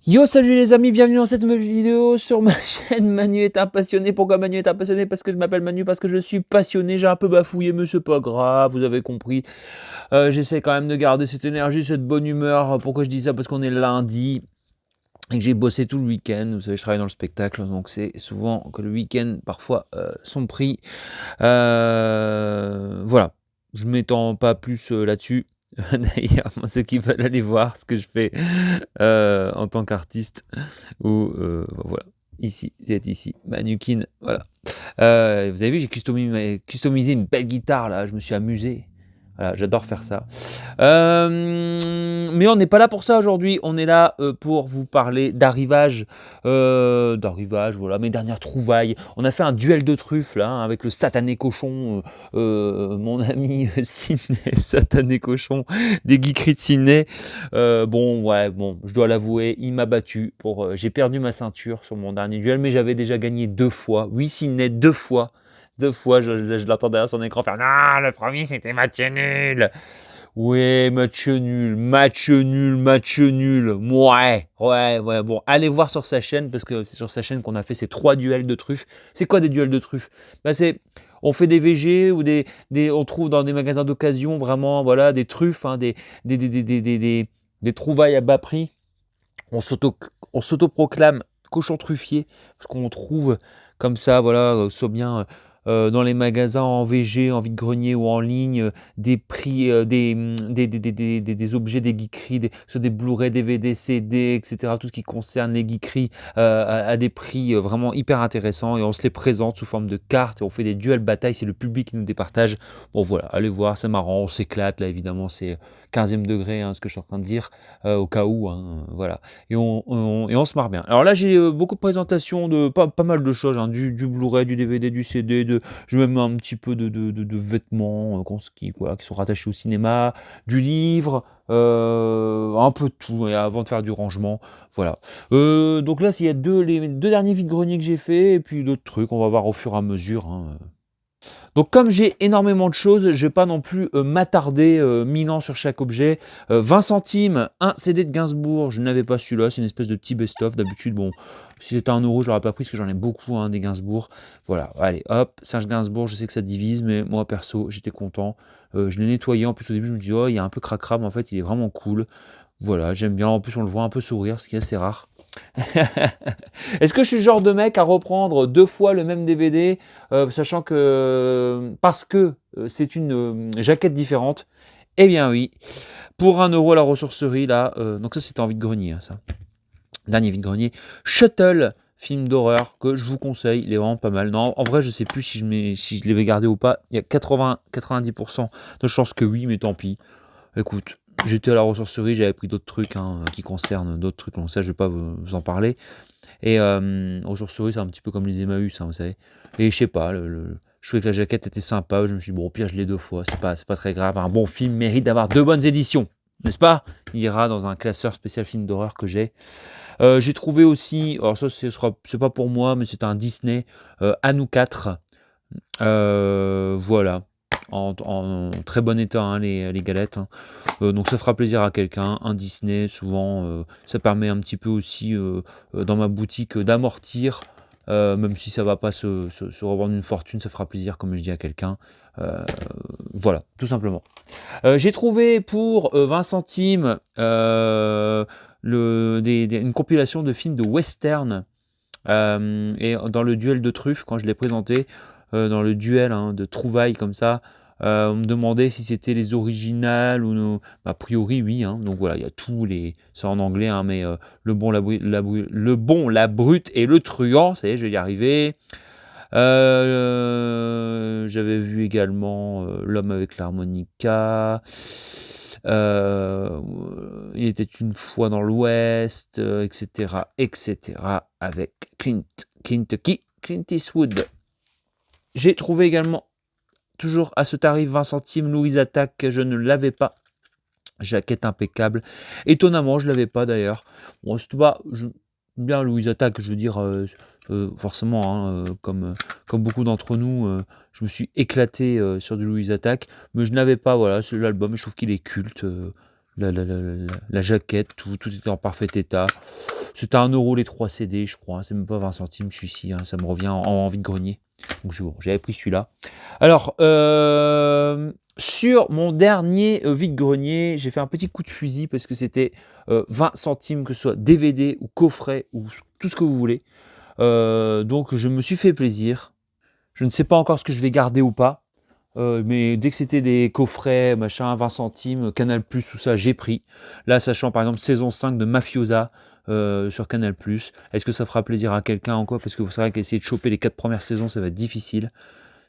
Yo, salut les amis, bienvenue dans cette nouvelle vidéo sur ma chaîne Manu est un passionné. Pourquoi Manu est un passionné? Parce que je m'appelle Manu, parce que je suis passionné. J'ai un peu bafouillé, mais c'est pas grave, vous avez compris. J'essaie quand même de garder cette énergie, cette bonne humeur. Pourquoi je dis ça? Parce qu'on est lundi et que j'ai bossé tout le week-end. Vous savez, je travaille dans le spectacle, donc c'est souvent que le week-end, parfois, sont pris. Voilà, je ne m'étends pas plus là-dessus. D'ailleurs, ceux qui veulent aller voir ce que je fais en tant qu'artiste, ou voilà, ici, c'est ici, Manukin, voilà. Vous avez vu, j'ai customisé une belle guitare là, je me suis amusé. Voilà, j'adore faire ça. Mais on n'est pas là pour ça aujourd'hui. On est là pour vous parler d'arrivage. Voilà, mes dernières trouvailles. On a fait un duel de truffes là, hein, avec le satané cochon, mon ami Sidney, satané cochon, des geekeries de Sidney. Bon, je dois l'avouer, il m'a battu. J'ai perdu ma ceinture sur mon dernier duel, mais j'avais déjà gagné 2 fois. Oui, Sidney, 2 fois. 2 fois, je l'entends derrière son écran faire non, le premier c'était match nul. Ouais, match nul, match nul, match nul. Ouais. Bon, allez voir sur sa chaîne parce que c'est sur sa chaîne qu'on a fait ces 3 duels de truffes. C'est quoi des duels de truffes? On fait des VG ou on trouve dans des magasins d'occasion vraiment, voilà, des truffes, hein, des trouvailles à bas prix. On s'auto-proclame cochon truffier parce qu'on trouve comme ça, voilà, soit bien dans les magasins en VG, en vide-grenier ou en ligne, des prix, des objets, des geekeries, soit des Blu-ray, DVD, CD, etc. Tout ce qui concerne les geekeries à des prix vraiment hyper intéressants et on se les présente sous forme de cartes et on fait des duels batailles. C'est le public qui nous départage. Bon, voilà, allez voir, c'est marrant, on s'éclate. Là, évidemment, c'est 15e degré, hein, ce que je suis en train de dire, au cas où, hein, voilà. Et on se marre bien. Alors là, j'ai beaucoup de présentations de pas mal de choses, hein, du Blu-ray, du DVD, du CD, j'ai même un petit peu de vêtements qui sont rattachés au cinéma, du livre, un peu de tout, et avant de faire du rangement, voilà. Donc là, il y a les 2 derniers vides-greniers que j'ai fait, et puis d'autres trucs, on va voir au fur et à mesure, hein. Donc comme j'ai énormément de choses, je ne vais pas non plus m'attarder 1000 ans sur chaque objet. 20 centimes, un CD de Gainsbourg, je n'avais pas celui-là, c'est une espèce de petit best-of. D'habitude, bon, si c'était 1 euro, je l'aurais pas pris parce que j'en ai beaucoup, hein, des Gainsbourg. Voilà, allez, hop, Serge Gainsbourg, je sais que ça divise, mais moi perso, j'étais content. Je l'ai nettoyé, en plus au début je me dis, oh, il y a un peu cracra, mais en fait il est vraiment cool. Voilà, j'aime bien, en plus on le voit un peu sourire, ce qui est assez rare. Est-ce que je suis le genre de mec à reprendre 2 fois le même DVD, sachant que parce que c'est une jaquette différente? Eh bien oui, pour 1 euro à la ressourcerie, là, donc ça c'était en vide-grenier, hein, ça. Dernier vide-grenier, Shuttle, film d'horreur que je vous conseille, il est vraiment pas mal. Non, en vrai, je sais plus si je l'avais gardé ou pas. Il y a 90% de chances que oui, mais tant pis. Écoute, j'étais à la ressourcerie, j'avais pris d'autres trucs, hein, qui concernent d'autres trucs, donc ça je vais pas vous en parler. Et ressourcerie, c'est un petit peu comme les Emmaüs, hein, vous savez. Et je sais pas, je trouvais que la jaquette était sympa, je me suis dit, bon, au pire, je l'ai 2 fois, c'est pas très grave. Un bon film mérite d'avoir 2 bonnes éditions, n'est-ce pas? Il ira dans un classeur spécial film d'horreur que j'ai. J'ai trouvé aussi, alors ça, c'est pas pour moi, mais c'est un Disney, à nous 4. Voilà, en très bon état, hein, les galettes, hein. Donc ça fera plaisir à quelqu'un. Un Disney, souvent, ça permet un petit peu aussi, dans ma boutique, d'amortir, même si ça va pas se revendre une fortune, ça fera plaisir, comme je dis, à quelqu'un. Euh, voilà, tout simplement. J'ai trouvé pour 20 centimes une compilation de films de western. Et dans le duel de truffes, quand je l'ai présenté, dans le duel, hein, de trouvailles comme ça, on me demandait si c'était les originales ou non. A priori, oui, hein. Donc voilà, il y a tous les. C'est en anglais, hein, mais le bon, le bon, la brute et le truand, ça y est, je vais y arriver. J'avais vu également L'homme avec l'harmonica. Euh, il était une fois dans l'Ouest, etc., avec Clint Eastwood. J'ai trouvé également, toujours à ce tarif 20 centimes, Louise Attaque, je ne l'avais pas. Jaquette impeccable. Étonnamment, je ne l'avais pas d'ailleurs. Bon, c'est pas bien Louise Attaque, je veux dire, forcément, hein, comme beaucoup d'entre nous, je me suis éclaté sur du Louise Attaque, mais je n'avais pas, voilà, l'album, je trouve qu'il est culte. La jaquette, tout était en parfait état. C'était 1 € les 3 CD, je crois, hein, c'est même pas 20 centimes celui-ci, hein, ça me revient en vide-grenier. Donc bon, j'avais pris celui-là. Alors, sur mon dernier vide-grenier, j'ai fait un petit coup de fusil parce que c'était 20 centimes, que ce soit DVD ou coffret ou tout ce que vous voulez. Donc je me suis fait plaisir. Je ne sais pas encore ce que je vais garder ou pas. Mais dès que c'était des coffrets, machin, 20 centimes, Canal+, tout ça, j'ai pris. Là, sachant par exemple saison 5 de Mafiosa sur Canal+. Est-ce que ça fera plaisir à quelqu'un en quoi? Parce que c'est vrai qu'essayer de choper les 4 premières saisons, ça va être difficile.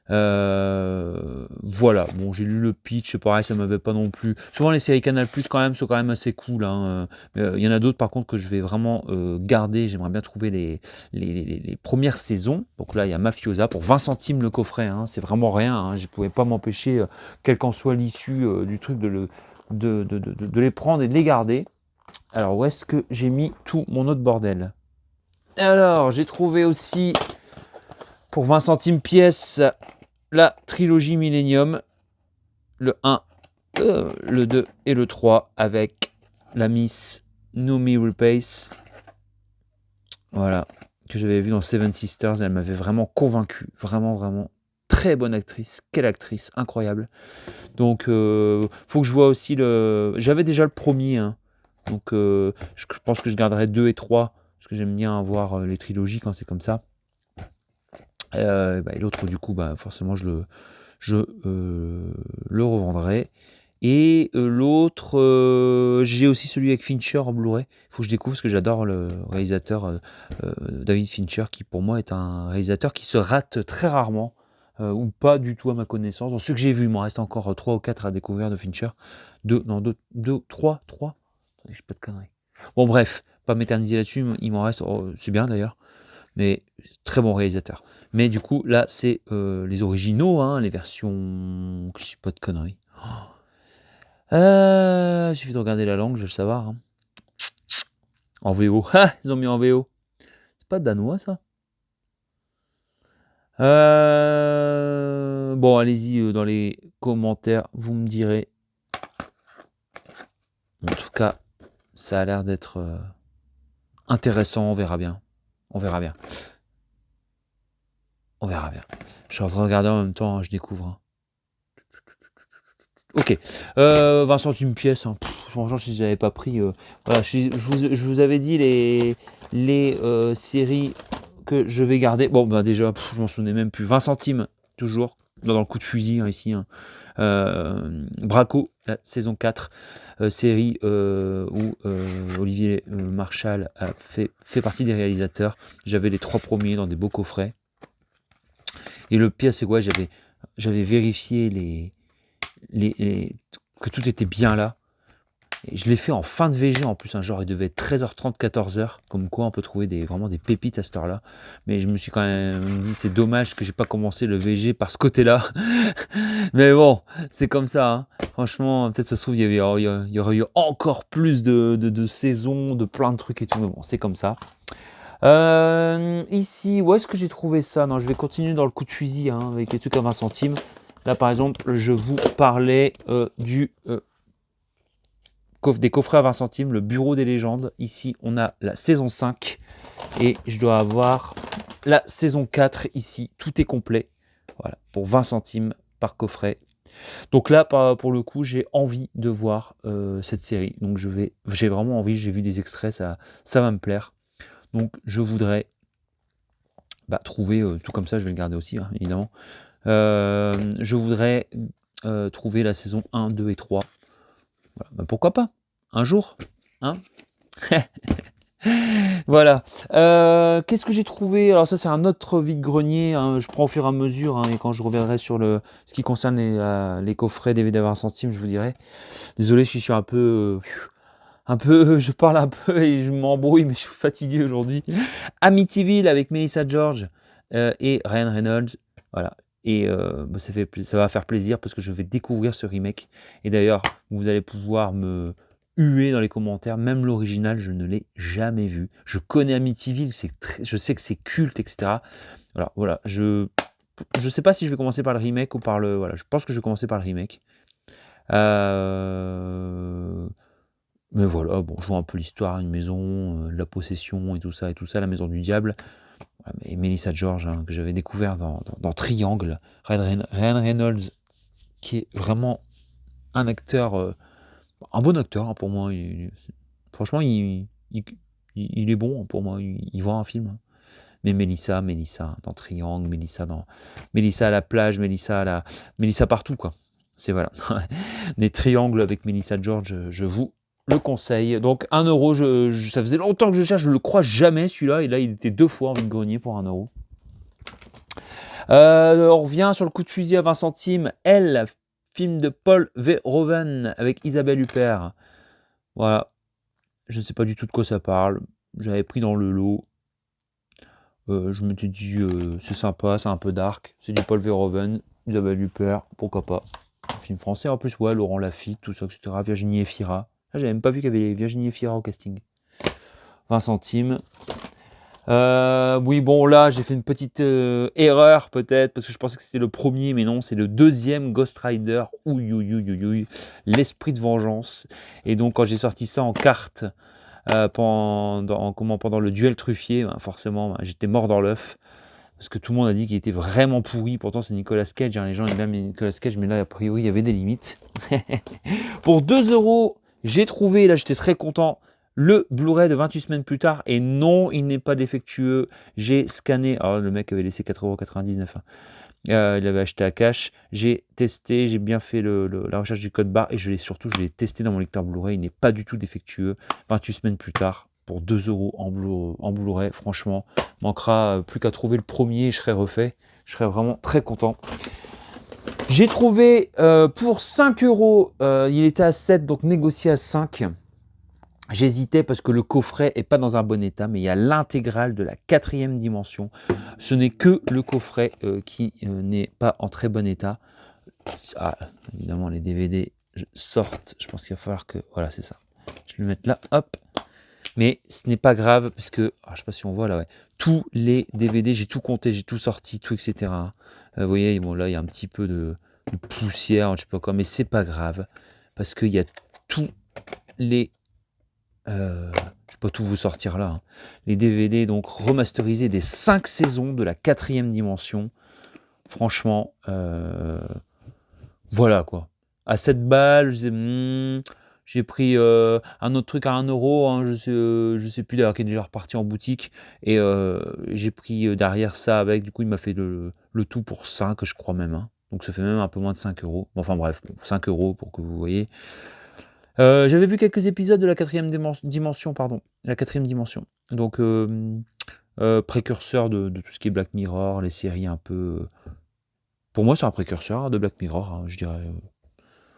Voilà, bon, j'ai lu le pitch, pareil, ça m'avait pas non plus. Souvent les séries Canal+ quand même sont quand même assez cool, hein. Il y en a d'autres par contre que je vais vraiment garder. J'aimerais bien trouver les premières saisons. Donc là il y a Mafiosa pour 20 centimes le coffret, hein. C'est vraiment rien, hein. Je ne pouvais pas m'empêcher, quelle qu'en soit l'issue du truc, de les prendre et de les garder. Alors où est-ce que j'ai mis tout mon autre bordel? Alors j'ai trouvé aussi pour 20 centimes pièce la trilogie Millennium, le 1, le 2 et le 3 avec la Miss Noomi Rapace. Voilà, que j'avais vu dans Seven Sisters, elle m'avait vraiment convaincu, vraiment, vraiment très bonne actrice, quelle actrice, incroyable. Donc, faut que je vois aussi le... J'avais déjà le premier, hein. Donc je pense que je garderai 2 et 3, parce que j'aime bien avoir les trilogies quand c'est comme ça. Et l'autre, du coup, forcément, je le revendrai. Et l'autre, j'ai aussi celui avec Fincher en Blu-ray. Il faut que je découvre parce que j'adore le réalisateur David Fincher, qui pour moi est un réalisateur qui se rate très rarement, ou pas du tout à ma connaissance. Dans ceux que j'ai vus, il m'en reste encore 3 ou 4 à découvrir de Fincher. 2, non, 2, 3. Attendez, je pas de conneries. Bon, bref, pas m'éterniser là-dessus, il m'en reste, c'est bien d'ailleurs, mais très bon réalisateur. Mais du coup, là, c'est les originaux, hein, les versions... Je sais pas de conneries. Il suffit de regarder la langue, je vais le savoir, hein. En VO. Ah, ils ont mis en VO. C'est pas danois, ça? Bon, allez-y dans les commentaires, vous me direz. En tout cas, ça a l'air d'être intéressant, on verra bien. On verra bien. On verra bien. Je suis en train de regarder en même temps, hein, je découvre, hein. Ok, 20 centimes pièce, hein. Franchement, si je n'avais pas pris... voilà, je vous avais dit les séries que je vais garder. Bon, déjà, je m'en souvenais même plus. 20 centimes, toujours, dans le coup de fusil, hein, ici, hein. Braco, la saison 4, série où Olivier Marchal a fait partie des réalisateurs. J'avais les 3 premiers dans des beaux coffrets. Et le pire, c'est quoi? J'avais vérifié que tout était bien là. Et je l'ai fait en fin de VG en plus, hein, genre il devait être 13h30, 14h, comme quoi on peut trouver vraiment des pépites à cette heure-là. Mais je me suis quand même dit, c'est dommage que j'ai pas commencé le VG par ce côté-là. Mais bon, c'est comme ça, hein. Franchement, peut-être ça se trouve, il y aurait eu encore plus de saisons, de plein de trucs et tout, mais bon, c'est comme ça. Ici, où est-ce que j'ai trouvé ça? Non, je vais continuer dans le coup de fusil, hein, avec les trucs à 20 centimes. Là, par exemple, je vous parlais des coffrets à 20 centimes, le Bureau des légendes. Ici, on a la saison 5 et je dois avoir la saison 4 ici. Tout est complet. Voilà, pour 20 centimes par coffret. Donc là, pour le coup, j'ai envie de voir cette série. Donc j'ai vraiment envie, j'ai vu des extraits, ça va me plaire. Donc je voudrais trouver, tout comme ça, je vais le garder aussi, hein, évidemment. Je voudrais trouver la saison 1, 2 et 3. Voilà. Pourquoi pas? Un jour, hein. Voilà. Qu'est-ce que j'ai trouvé? Alors ça, c'est un autre vide-grenier, hein. Je prends au fur et à mesure, hein, et quand je reviendrai sur ce qui concerne les coffrets DVD à 20 centimes, je vous dirai. Désolé, je suis un peu... je parle un peu et je m'embrouille, mais je suis fatigué aujourd'hui. Amityville avec Melissa George et Ryan Reynolds. Voilà. Et ça va faire plaisir parce que je vais découvrir ce remake. Et d'ailleurs, vous allez pouvoir me huer dans les commentaires. Même l'original, je ne l'ai jamais vu. Je connais Amityville, je sais que c'est culte, etc. Alors voilà, je sais pas si je vais commencer par le remake ou par Voilà, je pense que je vais commencer par le remake. Mais voilà, bon, je vois un peu l'histoire, une maison, la possession et tout ça, la maison du diable. Ouais, mais Melissa George, hein, que j'avais découvert dans Triangle, Ryan Reynolds, qui est vraiment un acteur, un bon acteur hein, pour moi. Franchement, il est bon hein, pour moi. Il voit un film, hein. Mais Melissa dans Triangle, Melissa à la plage, Melissa partout, quoi. C'est voilà. Des triangles avec Melissa George, je vous le conseille. Donc 1 euro, ça faisait longtemps que je cherche, je le crois jamais celui-là. Et là, il était 2 fois en vide-grenier pour 1 euro. On revient sur le coup de fusil à 20 centimes. Elle, film de Paul Verhoeven avec Isabelle Huppert. Voilà. Je ne sais pas du tout de quoi ça parle. J'avais pris dans le lot. Je m'étais dit, c'est sympa, c'est un peu dark. C'est du Paul Verhoeven, Isabelle Huppert, pourquoi pas. Un film français en plus, ouais, Laurent Lafitte, tout ça, etc. Virginie Efira. Ah, j'avais même pas vu qu'il y avait Virginie Efira au casting. 20 centimes. Oui, bon, là, j'ai fait une petite erreur, peut-être, parce que je pensais que c'était le premier, mais non, c'est le deuxième Ghost Rider. Ouïe, ouïe, ouïe, ouïe, l'esprit de vengeance. Et donc, quand j'ai sorti ça en carte, pendant le duel truffier, ben, forcément, ben, j'étais mort dans l'œuf. Parce que tout le monde a dit qu'il était vraiment pourri. Pourtant, c'est Nicolas Cage. Hein, les gens aiment bien Nicolas Cage, mais là, a priori, il y avait des limites. Pour 2 euros, j'ai trouvé, là, j'étais très content, le Blu-ray de 28 semaines plus tard. Et non, il n'est pas défectueux. J'ai scanné. Alors, le mec avait laissé 4,99 €. Hein. Il avait acheté à cash. J'ai testé, j'ai bien fait la recherche du code barre et je l'ai testé dans mon lecteur Blu-ray. Il n'est pas du tout défectueux. 28 semaines plus tard, pour 2 € en Blu-ray, franchement, manquera plus qu'à trouver le premier et je serai refait. Je serais vraiment très content. J'ai trouvé pour 5 €, il était à 7, donc négocié à 5. J'hésitais parce que le coffret n'est pas dans un bon état, mais il y a l'intégrale de la 4e dimension. Ce n'est que le coffret qui n'est pas en très bon état. Ah, évidemment, les DVD sortent. Je pense qu'il va falloir que... Voilà, c'est ça. Je vais le mettre là, hop. Mais ce n'est pas grave parce que... je ne sais pas si on voit là, ouais. Tous les DVD, j'ai tout compté, j'ai tout sorti, tout, etc. Vous voyez, bon, là, il y a un petit peu de poussière, je ne sais pas quoi, mais c'est pas grave parce qu'il y a tous les... je ne vais pas tout vous sortir là. Hein. Les DVD donc remasterisés des 5 saisons de la 4e dimension. Franchement, voilà quoi. À 7 balles, j'ai pris un autre truc à 1 €. Hein, je sais plus d'ailleurs qui est déjà reparti en boutique. Et j'ai pris derrière ça avec. Du coup, il m'a fait le tout pour 5, je crois même. Hein. Donc ça fait même un peu moins de 5 €. Bon, enfin bref, 5 € pour que vous voyez. J'avais vu quelques épisodes de la 4e dimension, pardon. La 4e dimension. Donc, précurseur de tout ce qui est Black Mirror, les séries un peu... Pour moi, c'est un précurseur de Black Mirror, hein, je dirais.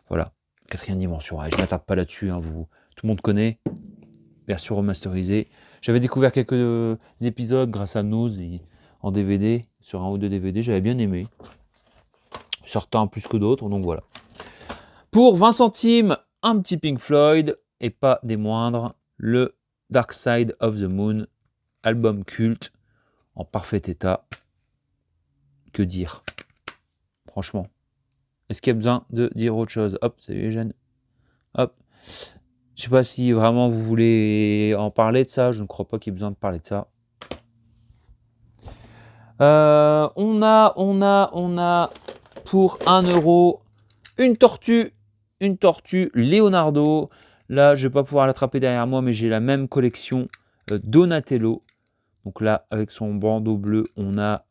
Voilà, 4e dimension. Ouais, je ne m'attarde pas là-dessus, hein, tout le monde connaît. Version remasterisée. J'avais découvert quelques épisodes grâce à Nose en DVD, sur 1 ou 2 DVD. J'avais bien aimé. Certains plus que d'autres, donc voilà. Pour 20 centimes, un petit Pink Floyd, et pas des moindres, le Dark Side of the Moon, album culte, en parfait état. Que dire? Franchement. Est-ce qu'il y a besoin de dire autre chose? Hop, salut Eugène. Hop. Je sais pas si vraiment vous voulez en parler de ça. Je ne crois pas qu'il y ait besoin de parler de ça. On a pour 1 € une tortue Leonardo. Là, je vais pas pouvoir l'attraper derrière moi, mais j'ai la même collection Donatello. Donc là, avec son bandeau bleu, on a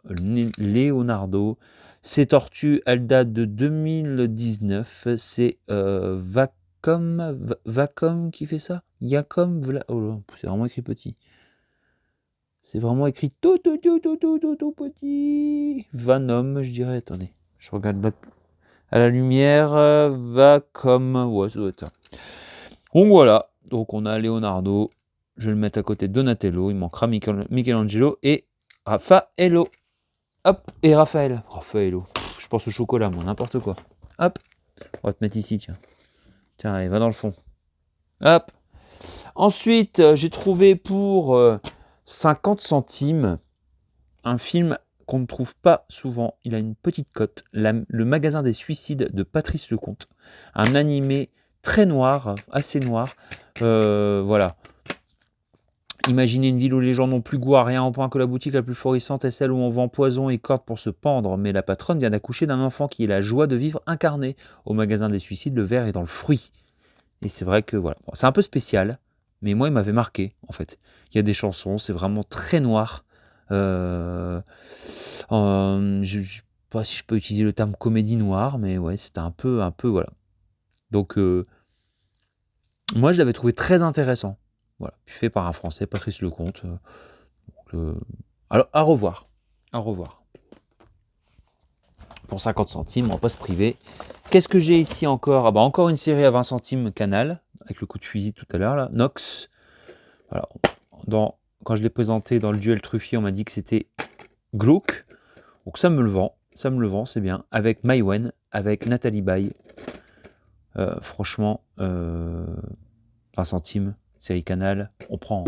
Leonardo. Ces tortues, elles datent de 2019. C'est Vacom qui fait ça. Yacom, oh, c'est vraiment écrit petit. C'est vraiment écrit tout petit. Vanom, je dirais. Attendez, je regarde à la lumière. Vacom, ouais, ça doit être ça. Donc voilà, donc on a Leonardo. Je vais le mettre à côté de Donatello. Il manquera Michelangelo et Raffaello. Hop, et Raffaello. Je pense au chocolat, moi, n'importe quoi. Hop, on va te mettre ici, tiens. Tiens, allez, va dans le fond. Hop. Ensuite, j'ai trouvé pour 50 centimes un film qu'on ne trouve pas souvent. Il a une petite cote. Le magasin des suicides de Patrice Lecomte. Un animé très noir, assez noir. Voilà. Imaginez une ville où les gens n'ont plus goût à rien au point que la boutique la plus florissante est celle où on vend poison et cordes pour se pendre. Mais la patronne vient d'accoucher d'un enfant qui est la joie de vivre incarnée. Au magasin des suicides, le verre est dans le fruit. Et c'est vrai que voilà, bon, c'est un peu spécial, mais moi il m'avait marqué en fait. Il y a des chansons, c'est vraiment très noir. Je ne sais pas si je peux utiliser le terme comédie noire, mais ouais, c'était un peu voilà. Donc moi je l'avais trouvé très intéressant. Voilà, puis fait par un Français, Patrice Lecomte. Alors à revoir, à revoir. Pour 50 centimes, on va pas se priver. Qu'est-ce que j'ai ici encore? Ah bah encore une série à 20 centimes Canal, avec le coup de fusil tout à l'heure là, Nox. Voilà. Quand je l'ai présenté dans le duel Truffier, on m'a dit que c'était glauque. Donc ça me le vend, c'est bien. Avec Maïwen, avec Nathalie Baye. Franchement, 20 centimes, série Canal, on prend,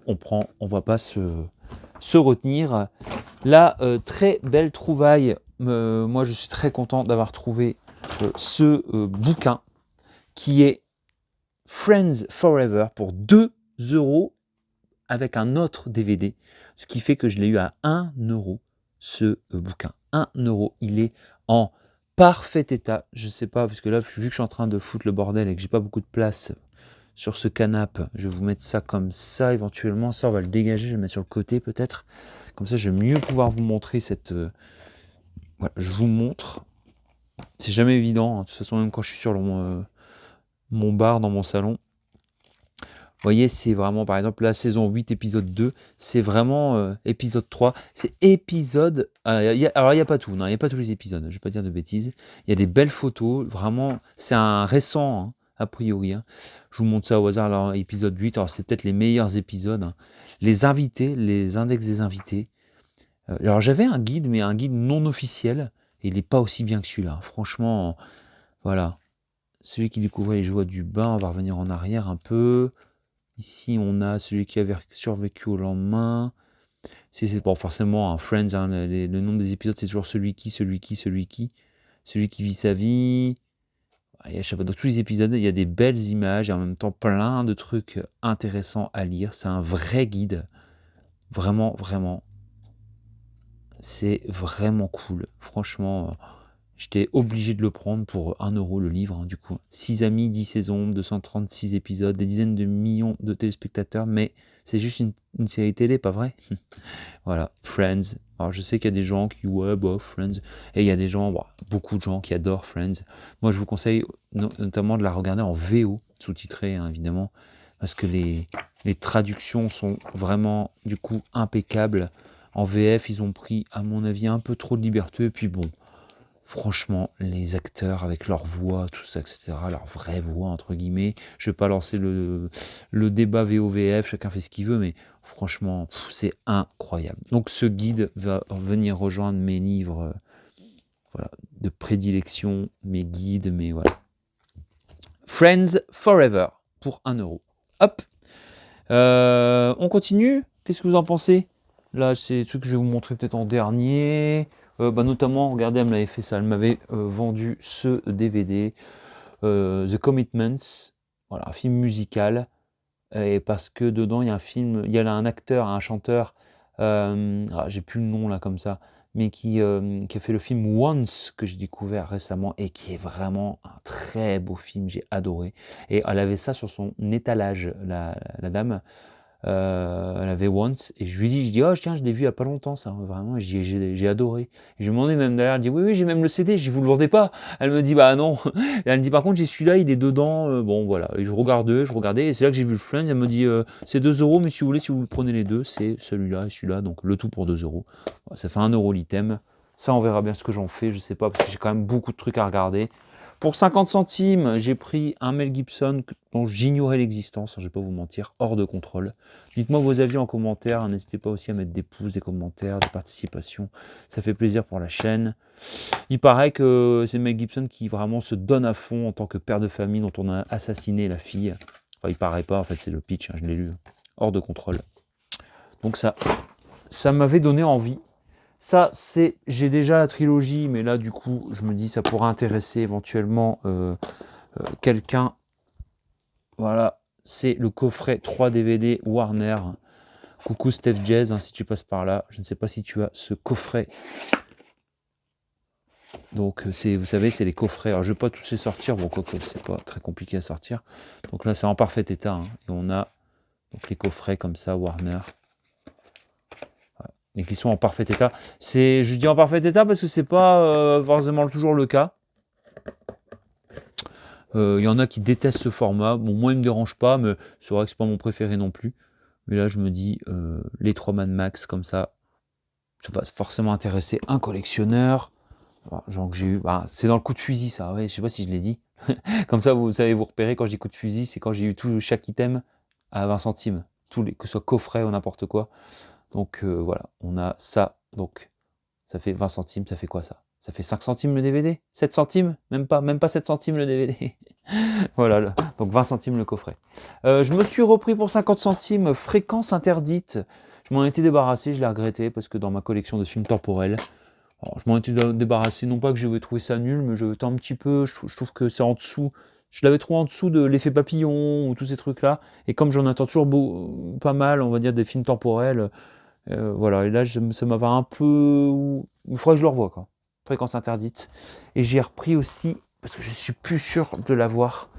on va pas se retenir. Là, très belle trouvaille. Moi, je suis très content d'avoir trouvé ce bouquin qui est Friends Forever pour 2 € avec un autre DVD, ce qui fait que je l'ai eu à 1 € ce bouquin. 1 €. Il est en parfait état. Je sais pas, parce que là, vu que je suis en train de foutre le bordel et que j'ai pas beaucoup de place sur ce canapé, je vais vous mettre ça comme ça éventuellement. Ça, on va le dégager, je vais le mettre sur le côté peut-être. Comme ça, je vais mieux pouvoir vous montrer cette... Voilà, je vous montre. C'est jamais évident, hein. De toute façon, même quand je suis sur mon bar dans mon salon. Vous voyez, c'est vraiment, par exemple, la saison 8, épisode 2, c'est vraiment épisode 3. C'est épisode... alors, il n'y a pas tout, non, il n'y a pas tous les épisodes, je ne vais pas dire de bêtises. Il y a des belles photos, vraiment, c'est un récent, hein, a priori. Hein. Je vous montre ça au hasard, alors, épisode 8, alors c'est peut-être les meilleurs épisodes. Hein. Les invités, les index des invités. Alors, j'avais un guide, mais un guide non officiel, et il n'est pas aussi bien que celui-là. Franchement, voilà. Celui qui découvrait les joies du bain, on va revenir en arrière un peu. Ici, on a celui qui avait survécu au lendemain. C'est bon, forcément un Friends, hein, le nom des épisodes, c'est toujours celui qui vit sa vie. Et à chaque fois, dans tous les épisodes, il y a des belles images et en même temps plein de trucs intéressants à lire. C'est un vrai guide. Vraiment, vraiment. C'est vraiment cool. Franchement, j'étais obligé de le prendre pour 1 € le livre, hein, du coup. 6 amis, 10 saisons, 236 épisodes, des dizaines de millions de téléspectateurs, mais c'est juste une série télé, pas vrai? Voilà, Friends. Alors je sais qu'il y a des gens qui, ouais, bah, Friends. Et il y a des gens, bah, beaucoup de gens qui adorent Friends. Moi, je vous conseille notamment de la regarder en VO, sous-titré, hein, évidemment, parce que les traductions sont vraiment, du coup, impeccables. En VF, ils ont pris, à mon avis, un peu trop de liberté, et puis bon... Franchement, les acteurs avec leur voix, tout ça, etc., leur vraie voix, entre guillemets, je ne vais pas lancer le débat VOVF, chacun fait ce qu'il veut, mais franchement, c'est incroyable. Donc ce guide va venir rejoindre mes livres voilà, de prédilection, mes guides, mes voilà. Friends Forever, pour 1 €. Hop, on continue. Qu'est-ce que vous en pensez? Là, c'est des trucs que je vais vous montrer peut-être en dernier. Notamment, regardez, elle m'avait fait ça. Elle m'avait vendu ce DVD, The Commitments, voilà, un film musical. Et parce que dedans, il y a il y a un acteur, un chanteur, j'ai plus le nom là comme ça, mais qui a fait le film Once, que j'ai découvert récemment, et qui est vraiment un très beau film, j'ai adoré. Et elle avait ça sur son étalage, la dame. Elle avait Once, et je lui dis, oh tiens, je l'ai vu il y a pas longtemps, ça, vraiment, et j'ai adoré. Et je lui ai demandé même derrière, elle dit, oui, j'ai même le CD, je dis, vous le vendez pas? Elle me dit, bah non. Et elle me dit, par contre, j'ai celui-là, il est dedans, bon voilà. Et je regardais, et c'est là que j'ai vu le Friends, elle me dit, c'est 2 €, mais si vous voulez, si vous le prenez les deux, c'est celui-là et celui-là, donc le tout pour 2 €. Ça fait 1 € l'item. Ça, on verra bien ce que j'en fais, je sais pas, parce que j'ai quand même beaucoup de trucs à regarder. Pour 50 centimes, j'ai pris un Mel Gibson dont j'ignorais l'existence, je ne vais pas vous mentir, hors de contrôle. Dites-moi vos avis en commentaire, n'hésitez pas aussi à mettre des pouces, des commentaires, des participations, ça fait plaisir pour la chaîne. Il paraît que c'est Mel Gibson qui vraiment se donne à fond en tant que père de famille dont on a assassiné la fille. Enfin, il paraît pas, en fait c'est le pitch, hein, je l'ai lu, hors de contrôle. Donc ça m'avait donné envie. Ça, j'ai déjà la trilogie, mais là, du coup, je me dis, ça pourrait intéresser éventuellement quelqu'un Voilà, c'est le coffret 3 DVD Warner. Coucou Steph Jazz, hein, si tu passes par là. Je ne sais pas si tu as ce coffret. Donc, vous savez, c'est les coffrets. Alors, je ne vais pas tous les sortir. Bon, quoique, c'est pas très compliqué à sortir. Donc là, c'est en parfait état. Hein, et on a donc, les coffrets comme ça, Warner. Voilà, et qui sont en parfait état. Je dis en parfait état parce que c'est pas forcément toujours le cas. Il y en a qui détestent ce format. Bon, moi, il me dérange pas, mais c'est vrai que c'est pas mon préféré non plus. Mais là, je me dis, les 3 Mad Max, comme ça va forcément intéresser un collectionneur. Alors, genre que j'ai eu, c'est dans le coup de fusil, ça. Ouais, je sais pas si je l'ai dit. Comme ça, vous savez vous repérer quand je dis coup de fusil, c'est quand j'ai eu chaque item à 20 centimes. Que ce soit coffret ou n'importe quoi. Donc voilà, on a ça. Donc ça fait 20 centimes, ça fait quoi ça? Ça fait 5 centimes le DVD? 7 centimes? Même pas 7 centimes le DVD. Voilà, donc 20 centimes le coffret. Je me suis repris pour 50 centimes Fréquence interdite. Je m'en étais débarrassé, je l'ai regretté parce que dans ma collection de films temporels, alors, je m'en étais débarrassé, non pas que j'avais trouvé ça nul, mais j'avais été un petit peu, je trouve que c'est en dessous. Je l'avais trouvé en dessous de l'effet papillon ou tous ces trucs-là. Et comme j'en attends toujours pas mal, on va dire, des films temporels, voilà. Et là, ça m'avait un peu. Il faudrait que je le revoie, quoi. Fréquence interdite. Et j'ai repris aussi, parce que je suis plus sûr de l'avoir,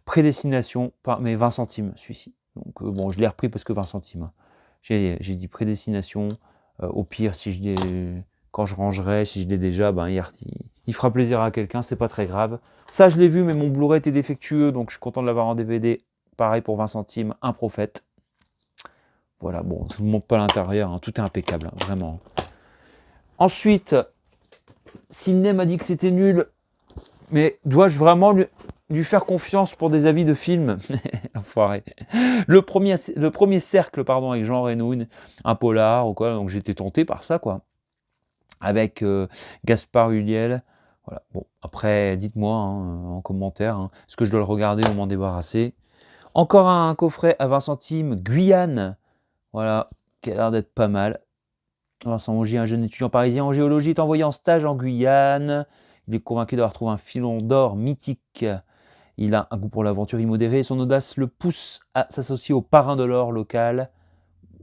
Prédestination, mais 20 centimes, celui-ci. Donc bon, je l'ai repris parce que 20 centimes. Hein. J'ai dit Prédestination. Au pire, quand je rangerai, si je l'ai déjà, il fera plaisir à quelqu'un, c'est pas très grave. Ça, je l'ai vu, mais mon Blu-ray était défectueux, donc je suis content de l'avoir en DVD. Pareil pour 20 centimes, Un Prophète. Voilà, bon, je ne vous montre pas l'intérieur, hein, tout est impeccable, hein, vraiment. Ensuite, Sydney m'a dit que c'était nul, mais dois-je vraiment lui faire confiance pour des avis de films? L'enfoiré. Le premier cercle, pardon, avec Jean Reno, un polar ou quoi, donc j'étais tenté par ça, quoi. Avec Gaspard Ulliel. Voilà. Bon, après, dites-moi hein, en commentaire, hein, est-ce que je dois le regarder ou m'en débarrasser? Encore un coffret à 20 centimes, Guyane, voilà, qui a l'air d'être pas mal. Vincent Augier, un jeune étudiant parisien en géologie, est envoyé en stage en Guyane. Il est convaincu d'avoir trouvé un filon d'or mythique. Il a un goût pour l'aventure immodérée et son audace le pousse à s'associer au parrain de l'or local.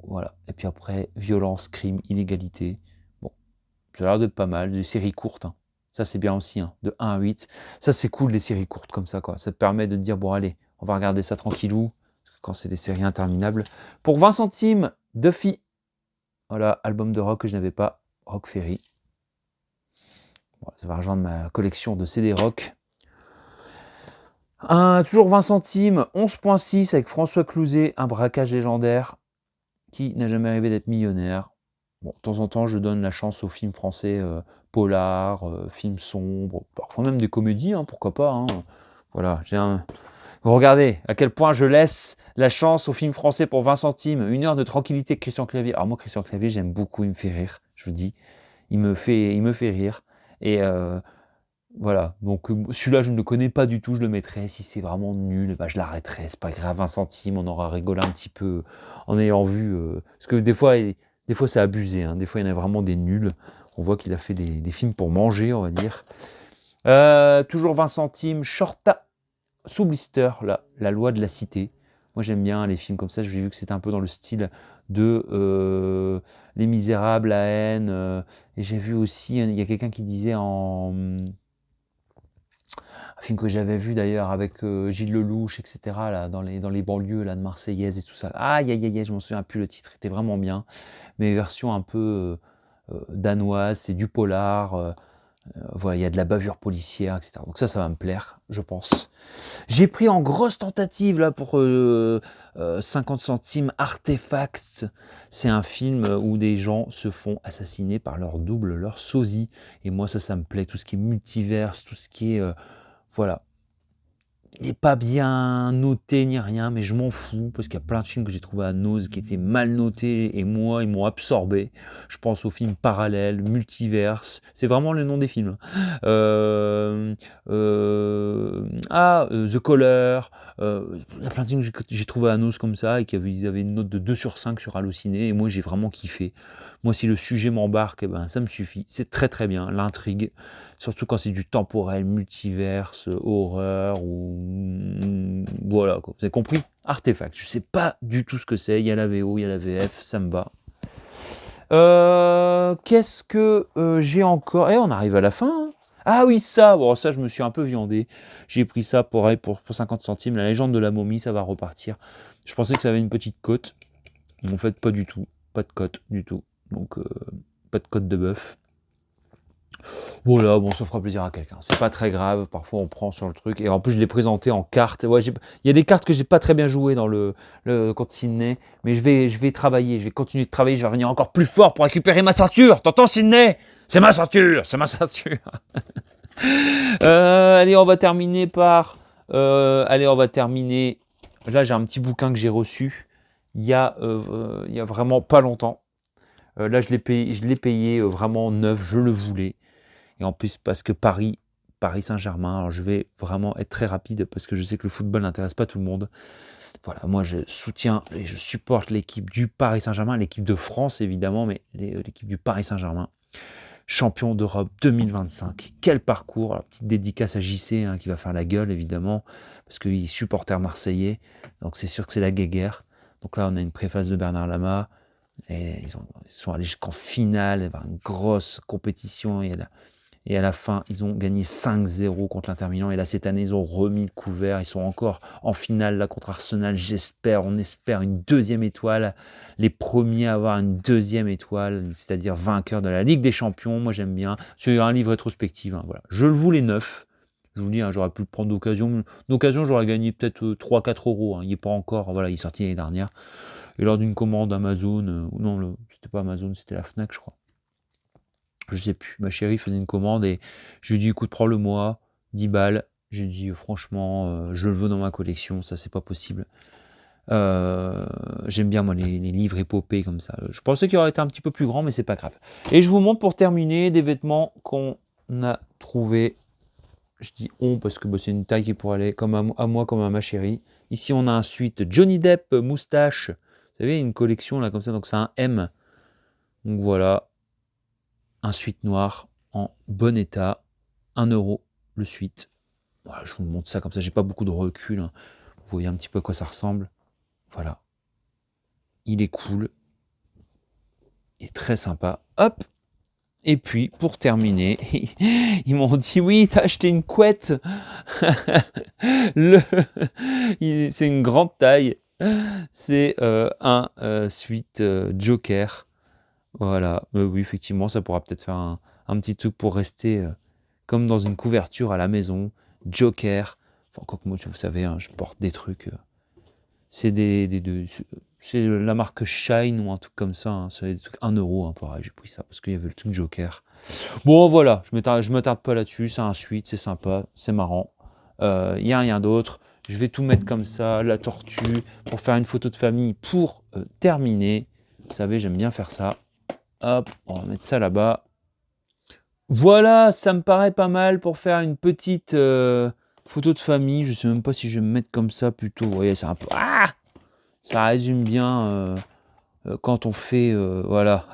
Voilà. Et puis après, violence, crime, illégalité. Bon, ça a l'air d'être pas mal. Des séries courtes. Hein. Ça, c'est bien aussi. Hein. De 1 à 8. Ça, c'est cool, les séries courtes comme ça. Quoi. Ça te permet de te dire, bon, allez, on va regarder ça tranquillou. Quand c'est des séries interminables. Pour 20 centimes, Duffy. Voilà, album de rock que je n'avais pas. Rock Ferry. Bon, ça va rejoindre ma collection de CD rock. Toujours 20 centimes, 11.6 avec François Clouzet, un braquage légendaire. Qui n'a jamais rêvé d'être millionnaire? Bon, de temps en temps, je donne la chance aux films français polars, films sombres, parfois même des comédies, hein, pourquoi pas. Hein. Voilà, regardez à quel point je laisse la chance aux films français pour 20 centimes. 1 heure de tranquillité avec Christian Clavier. Alors moi, Christian Clavier, j'aime beaucoup, il me fait rire, je vous dis. Il me fait rire. Et voilà, donc celui-là, je ne le connais pas du tout, je le mettrai. Si c'est vraiment nul, je l'arrêterai, c'est pas grave, 20 centimes, on aura rigolé un petit peu en ayant vu. Parce que des fois c'est abusé, hein. Des fois, il y en a vraiment des nuls. On voit qu'il a fait des films pour manger, on va dire. Toujours 20 centimes, Shorta, sous blister, la loi de la cité. Moi, j'aime bien les films comme ça, j'ai vu que c'était un peu dans le style de Les Misérables, La Haine. Et j'ai vu aussi, il y a quelqu'un qui disait un film que j'avais vu d'ailleurs avec Gilles Lelouch, etc., là, dans les banlieues là, de Marseillaise et tout ça. Aïe, aïe, aïe, je m'en souviens plus, le titre était vraiment bien. Mais version un peu danoise, c'est du polar, voilà, il y a de la bavure policière, etc. Donc ça va me plaire, je pense. J'ai pris en grosse tentative là pour 50 centimes Artefacts. C'est un film où des gens se font assassiner par leur double, leur sosie. Et moi ça me plaît, tout ce qui est multiverse, tout ce qui est... voilà. Il n'est pas bien noté ni rien, mais je m'en fous, parce qu'il y a plein de films que j'ai trouvé à Nose qui étaient mal notés, et moi, ils m'ont absorbé. Je pense aux films parallèles, multiverse, c'est vraiment le nom des films. The Caller, il y a plein de films que j'ai trouvé à Nose comme ça, et ils avaient une note de 2 sur 5 sur Allociné, et moi, j'ai vraiment kiffé. Moi, si le sujet m'embarque, ça me suffit. C'est très très bien, l'intrigue, surtout quand c'est du temporel, multiverse, horreur, ou voilà, quoi. Vous avez compris? Artefact. Je sais pas du tout ce que c'est. Il y a la VO, il y a la VF, ça me va. Qu'est-ce que j'ai encore? On arrive à la fin, hein. Ah oui, ça, bon, ça, je me suis un peu viandé. J'ai pris ça pour 50 centimes. La légende de la momie, ça va repartir. Je pensais que ça avait une petite cote. En fait, pas du tout. Pas de cote du tout. Donc, pas de cote de bœuf. Voilà, bon, ça fera plaisir à quelqu'un. C'est pas très grave. Parfois, on prend sur le truc. Et en plus, je l'ai présenté en cartes. Ouais, il y a des cartes que j'ai pas très bien jouées dans le contre Sydney. Mais je vais travailler. Je vais continuer de travailler. Je vais revenir encore plus fort pour récupérer ma ceinture. T'entends, Sydney? C'est ma ceinture. C'est ma ceinture. Allez, on va terminer par... on va terminer... Là, j'ai un petit bouquin que j'ai reçu il y a vraiment pas longtemps. Là, je l'ai payé vraiment neuf, je le voulais. Et en plus, parce que Paris Saint-Germain, alors je vais vraiment être très rapide parce que je sais que le football n'intéresse pas tout le monde. Voilà, moi, je soutiens et je supporte l'équipe du Paris Saint-Germain, l'équipe de France, évidemment, mais l'équipe du Paris Saint-Germain. Champion d'Europe 2025. Quel parcours! Alors, petite dédicace à JC hein, qui va faire la gueule, évidemment, parce qu'il est supporter marseillais. Donc, c'est sûr que c'est la guéguerre. Donc là, on a une préface de Bernard Lama. Et ils sont allés jusqu'en finale, il y avait une grosse compétition. Et à la fin, ils ont gagné 5-0 contre l'Inter Milan. Et là, cette année, ils ont remis le couvert. Ils sont encore en finale là, contre Arsenal. On espère une deuxième étoile. Les premiers à avoir une deuxième étoile, c'est-à-dire vainqueur de la Ligue des Champions. Moi, j'aime bien. C'est un livre rétrospectif. Hein, voilà. Je le voulais neuf. Je vous dis, hein, j'aurais pu le prendre d'occasion. D'occasion, j'aurais gagné peut-être 3-4 euros. Hein. Il n'est pas encore. Voilà, il est sorti l'année dernière. Et lors d'une commande Amazon, non, c'était pas Amazon, c'était la Fnac, je crois. Je sais plus. Ma chérie faisait une commande et je lui ai dit, écoute, prends-le-moi, 10 balles. J'ai dit, franchement, je le veux dans ma collection, ça, c'est pas possible. J'aime bien, moi, les livres épopées comme ça. Je pensais qu'il aurait été un petit peu plus grand, mais c'est pas grave. Et je vous montre pour terminer des vêtements qu'on a trouvés. Je dis on parce que c'est une taille qui pourrait aller comme à moi, comme à ma chérie. Ici, on a un suite Johnny Depp moustache. Vous savez, une collection là comme ça, donc c'est un M. Donc voilà, un suite noir en bon état, 1 euro le suite. Voilà, je vous montre ça comme ça, j'ai pas beaucoup de recul. Hein. Vous voyez un petit peu à quoi ça ressemble. Voilà. Il est cool. Il est très sympa. Hop. Et puis, pour terminer, ils m'ont dit, oui, t'as acheté une couette. C'est une grande taille. C'est un suite Joker. Voilà. Oui, effectivement, ça pourra peut-être faire un petit truc pour rester comme dans une couverture à la maison. Joker. Enfin, quoi que moi, vous savez, hein, je porte des trucs. C'est c'est la marque Shine ou un truc comme ça. Hein. C'est des trucs 1 euro. Hein, pareil, j'ai pris ça parce qu'il y avait le truc Joker. Bon, voilà. Je m'attarde pas là-dessus. C'est un suite. C'est sympa. C'est marrant. Il n'y a rien d'autre. Je vais tout mettre comme ça. La tortue. Pour faire une photo de famille. Pour terminer. Vous savez, j'aime bien faire ça. Hop. On va mettre ça là-bas. Voilà. Ça me paraît pas mal pour faire une petite photo de famille. Je sais même pas si je vais me mettre comme ça plutôt. Vous voyez, c'est un peu... Ah, ça résume bien quand on fait... voilà.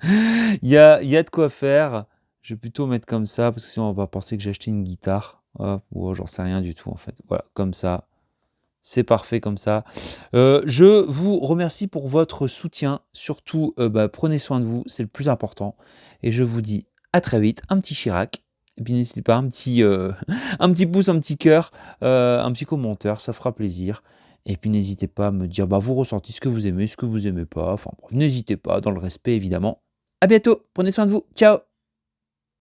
Il y a de quoi faire. Je vais plutôt mettre comme ça, parce que sinon on va penser que j'ai acheté une guitare. Ou j'en sais rien du tout en fait. Voilà, comme ça. C'est parfait comme ça. Je vous remercie pour votre soutien. Surtout, prenez soin de vous, c'est le plus important. Et je vous dis à très vite. Un petit Chirac. Et puis n'hésitez pas, un petit pouce, un petit cœur, un petit commentaire, ça fera plaisir. Et puis n'hésitez pas à me dire vous ressentez ce que vous aimez, ce que vous aimez pas. Enfin bref, n'hésitez pas, dans le respect évidemment. À bientôt, prenez soin de vous. Ciao.